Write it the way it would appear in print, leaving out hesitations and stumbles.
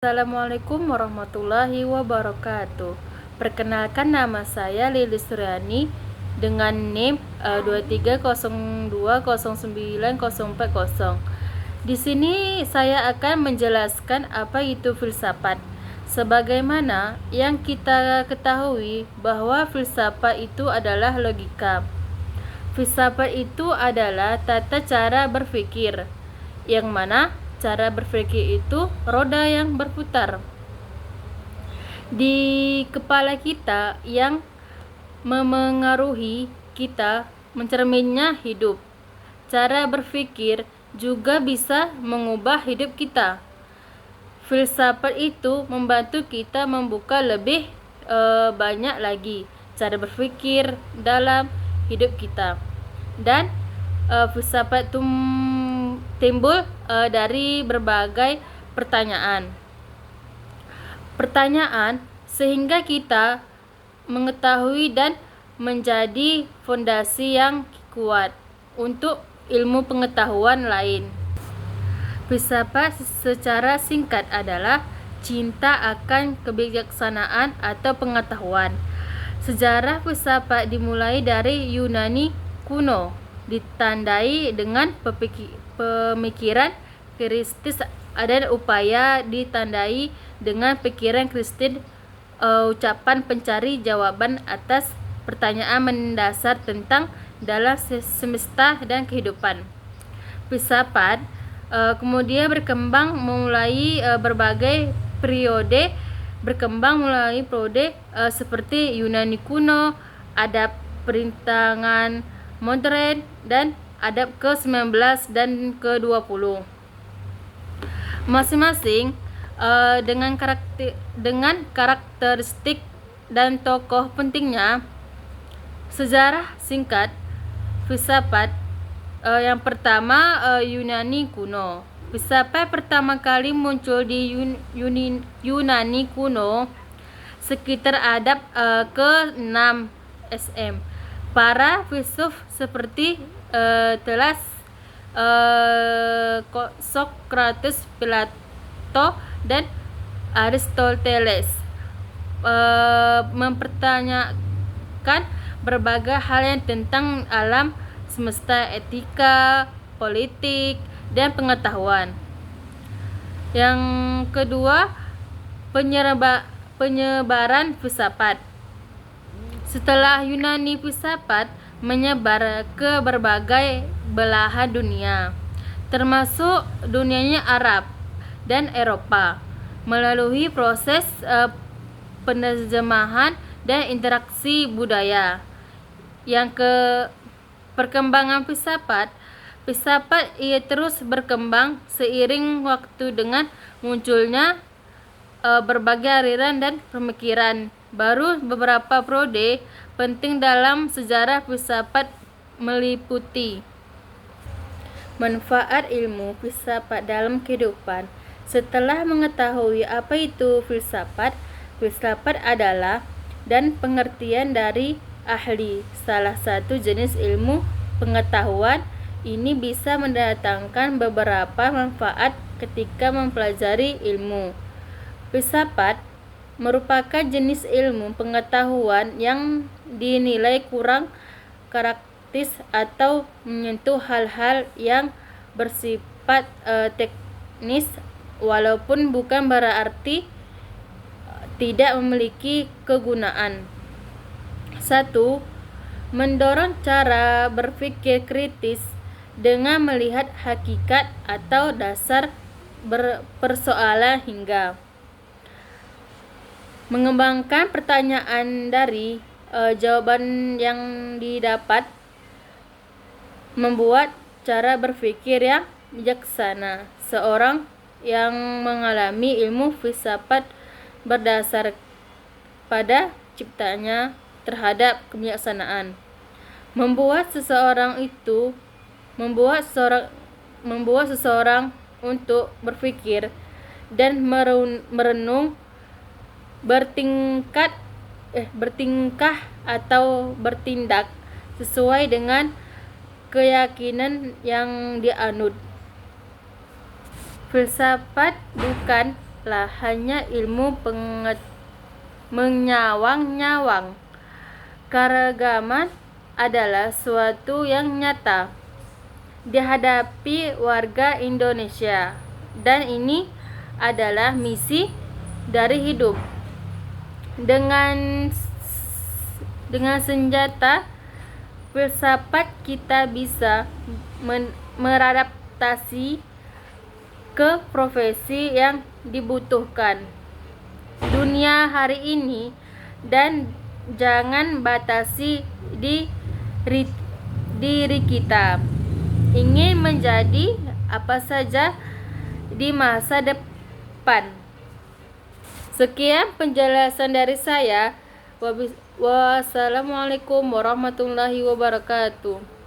Assalamualaikum warahmatullahi wabarakatuh. Perkenalkan, nama saya Lilis Suryani dengan NIM 230209040. Di sini saya akan menjelaskan apa itu filsafat. Sebagaimana yang kita ketahui bahwa filsafat itu adalah logika. Filsafat itu adalah tata cara berpikir, yang mana cara berpikir itu roda yang berputar di kepala kita yang memengaruhi kita mencerminnya hidup. Cara berpikir juga bisa mengubah hidup kita. Filsafat itu membantu kita membuka lebih banyak lagi cara berpikir dalam hidup kita. Dan filsafat itu timbul dari berbagai pertanyaan sehingga kita mengetahui dan menjadi fondasi yang kuat untuk ilmu pengetahuan lain. Filsafat secara singkat adalah cinta akan kebijaksanaan atau pengetahuan. Sejarah filsafat dimulai dari Yunani kuno, ditandai dengan pemikiran Kristis dan upaya ditandai dengan pikiran Kristis, ucapan pencari jawaban atas pertanyaan mendasar tentang dalam semesta dan kehidupan. Filsafat kemudian berkembang mulai berbagai periode, seperti Yunani kuno, adab perintangan modern, dan adab ke-19 dan ke-20. Masing-masing dengan karakteristik dan tokoh pentingnya. Sejarah singkat filsafat yang pertama, Yunani kuno. Filsafat pertama kali muncul di Yunani kuno sekitar abad ke-6 SM. Para filsuf seperti Thales, Socrates, Plato, dan Aristoteles mempertanyakan berbagai hal yang tentang alam semesta, etika, politik, dan pengetahuan. Yang kedua, penyebaran filsafat. Setelah Yunani, filsafat menyebar ke berbagai belahan dunia, termasuk dunianya Arab dan Eropa, melalui proses penerjemahan dan interaksi budaya. Yang ke perkembangan filsafat ia terus berkembang seiring waktu dengan munculnya berbagai aliran dan pemikiran baru. Beberapa periode penting dalam sejarah filsafat meliputi manfaat ilmu filsafat dalam kehidupan. Setelah mengetahui apa itu filsafat adalah dan pengertian dari ahli salah satu jenis ilmu pengetahuan ini bisa mendatangkan beberapa manfaat ketika mempelajari ilmu. Filsafat merupakan jenis ilmu pengetahuan yang dinilai kurang praktis atau menyentuh hal-hal yang bersifat teknis, walaupun bukan berarti tidak memiliki kegunaan. 1. Mendorong cara berpikir kritis dengan melihat hakikat atau dasar persoalan hingga mengembangkan pertanyaan dari jawaban yang didapat, membuat cara berpikir yang bijaksana. Seorang yang mengalami ilmu filsafat berdasar pada ciptanya terhadap kebijaksanaan, membuat seseorang untuk berpikir dan merenung, bertingkah atau bertindak sesuai dengan keyakinan yang dianut. Filsafat bukan tidaklah hanya ilmu menyawang-nyawang. Keragaman adalah suatu yang nyata dihadapi warga Indonesia, dan ini adalah misi dari hidup. Dengan senjata filsafat kita bisa beradaptasi ke profesi yang dibutuhkan dunia hari ini, dan jangan batasi diri kita ingin menjadi apa saja di masa depan. Sekian penjelasan dari saya. Wassalamualaikum warahmatullahi wabarakatuh.